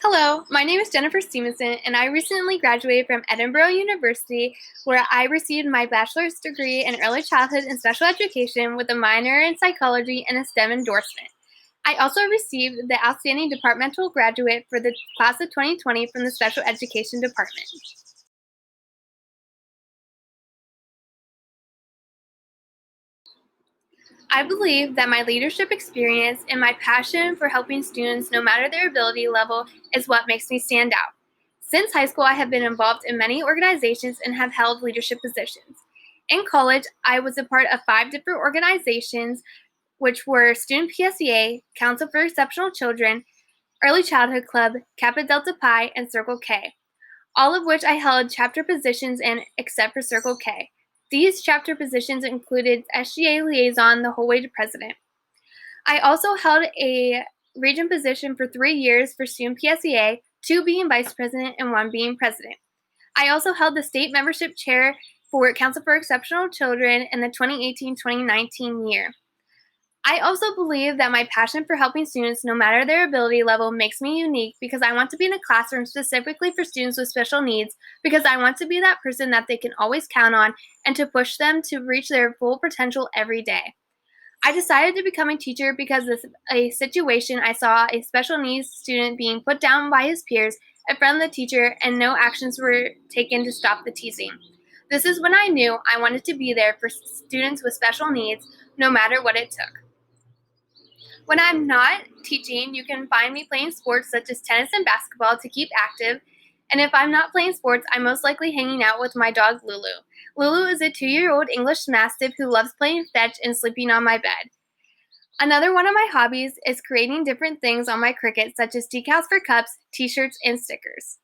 Hello, my name is Jennifer Stevenson, and I recently graduated from Edinburgh University, where I received my bachelor's degree in early childhood and special education with a minor in psychology and a STEM endorsement. I also received the Outstanding Departmental Graduate for the class of 2020 from the Special Education Department. I believe that my leadership experience and my passion for helping students, no matter their ability level, is what makes me stand out. Since high school, I have been involved in many organizations and have held leadership positions. In college, I was a part of 5 different organizations, which were Student PSEA, Council for Exceptional Children, Early Childhood Club, Kappa Delta Pi, and Circle K, all of which I held chapter positions in except for Circle K. These chapter positions included SGA liaison the whole way to president. I also held a region position for 3 years for Student PSEA, 2 being vice president and 1 being president. I also held the state membership chair for Council for Exceptional Children in the 2018-2019 year. I also believe that my passion for helping students, no matter their ability level, makes me unique because I want to be in a classroom specifically for students with special needs because I want to be that person that they can always count on and to push them to reach their full potential every day. I decided to become a teacher because of a situation I saw a special needs student being put down by his peers in front of the teacher and no actions were taken to stop the teasing. This is when I knew I wanted to be there for students with special needs, no matter what it took. When I'm not teaching, you can find me playing sports such as tennis and basketball to keep active. And if I'm not playing sports, I'm most likely hanging out with my dog Lulu. Lulu is a 2-year-old English Mastiff who loves playing fetch and sleeping on my bed. Another one of my hobbies is creating different things on my Cricut, such as decals for cups, t-shirts, and stickers.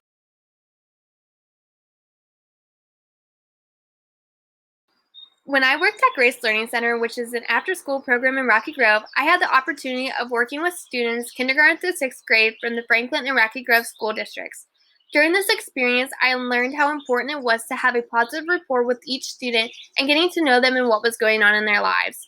When I worked at Grace Learning Center, which is an after-school program in Rocky Grove, I had the opportunity of working with students kindergarten through 6th grade from the Franklin and Rocky Grove school districts. During this experience, I learned how important it was to have a positive rapport with each student and getting to know them and what was going on in their lives.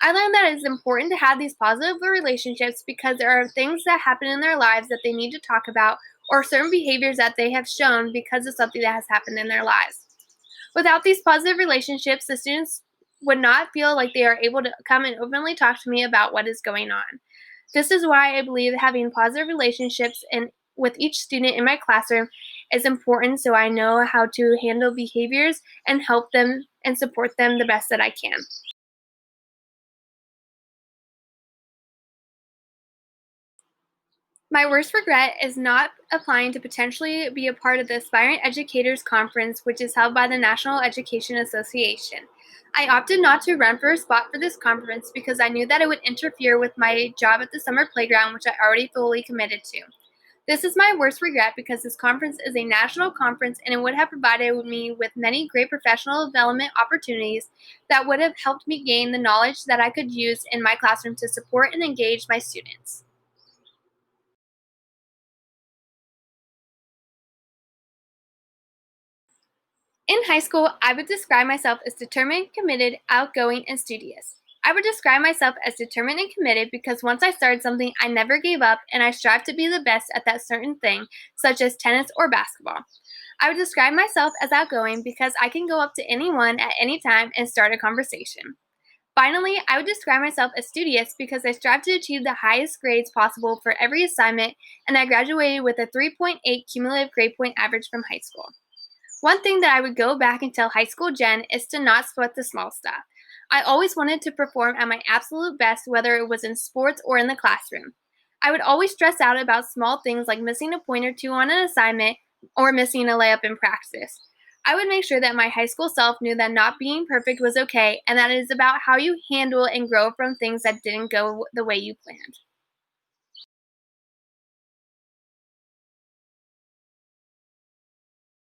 I learned that it is important to have these positive relationships because there are things that happen in their lives that they need to talk about or certain behaviors that they have shown because of something that has happened in their lives. Without these positive relationships, the students would not feel like they are able to come and openly talk to me about what is going on. This is why I believe having positive relationships with each student in my classroom is important so I know how to handle behaviors and help them and support them the best that I can. My worst regret is not applying to potentially be a part of the Aspiring Educators Conference, which is held by the National Education Association. I opted not to run for a spot for this conference because I knew that it would interfere with my job at the summer playground, which I already fully committed to. This is my worst regret because this conference is a national conference and it would have provided me with many great professional development opportunities that would have helped me gain the knowledge that I could use in my classroom to support and engage my students. In high school, I would describe myself as determined, committed, outgoing, and studious. I would describe myself as determined and committed because once I started something, I never gave up and I strived to be the best at that certain thing, such as tennis or basketball. I would describe myself as outgoing because I can go up to anyone at any time and start a conversation. Finally, I would describe myself as studious because I strive to achieve the highest grades possible for every assignment, and I graduated with a 3.8 cumulative grade point average from high school. One thing that I would go back and tell high school Jen is to not sweat the small stuff. I always wanted to perform at my absolute best, whether it was in sports or in the classroom. I would always stress out about small things like missing a point or two on an assignment or missing a layup in practice. I would make sure that my high school self knew that not being perfect was okay and that it is about how you handle and grow from things that didn't go the way you planned.